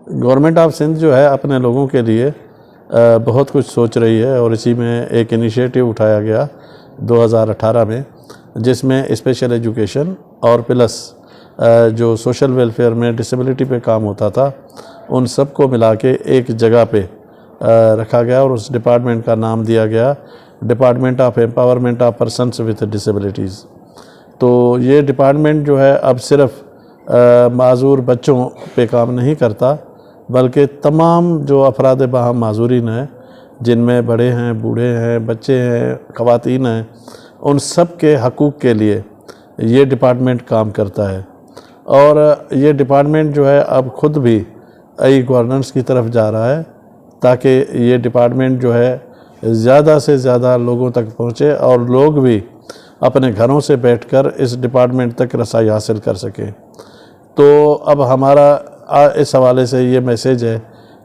Government of Sindh جو ہے اپنے لوگوں کے لیے بہت کچھ سوچ رہی ہے، اور اسی میں ایک انیشیٹو اٹھایا گیا 2018 میں، جس میں اسپیشل ایجوکیشن اور پلس جو سوشل ویلفیئر میں ڈسیبلٹی پہ کام ہوتا تھا ان سب کو ملا کے ایک جگہ پہ رکھا گیا، اور اس ڈپارٹمنٹ کا نام دیا گیا department of empowerment of persons with disabilities. تو یہ ڈپارٹمنٹ جو ہے اب صرف معذور بچوں پہ کام نہیں کرتا، بلکہ تمام جو افراد باہم معذورین ہیں، جن میں بڑے ہیں، بوڑھے ہیں، بچے ہیں، خواتین ہیں، ان سب کے حقوق کے لیے یہ ڈپارٹمنٹ کام کرتا ہے۔ اور یہ ڈپارٹمنٹ جو ہے اب خود بھی ای گورننس کی طرف جا رہا ہے، تاکہ یہ ڈپارٹمنٹ جو ہے زیادہ سے زیادہ لوگوں تک پہنچے اور لوگ بھی اپنے گھروں سے بیٹھ کر اس ڈپارٹمنٹ تک رسائی حاصل کر سکیں۔ تو اب ہمارا اس حوالے سے یہ میسیج ہے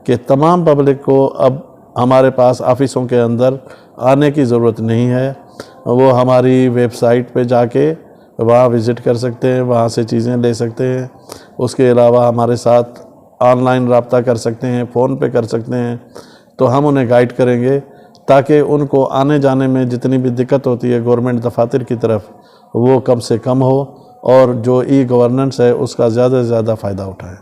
کہ تمام پبلک کو اب ہمارے پاس آفیسوں کے اندر آنے کی ضرورت نہیں ہے، وہ ہماری ویب سائٹ پہ جا کے وہاں وزٹ کر سکتے ہیں، وہاں سے چیزیں لے سکتے ہیں۔ اس کے علاوہ ہمارے ساتھ آن لائن رابطہ کر سکتے ہیں، فون پہ کر سکتے ہیں، تو ہم انہیں گائیڈ کریں گے تاکہ ان کو آنے جانے میں جتنی بھی دقت ہوتی ہے گورنمنٹ دفاتر کی طرف وہ کم سے کم ہو، اور جو ای گورننس ہے اس کا زیادہ سے زیادہ فائدہ اٹھائیں۔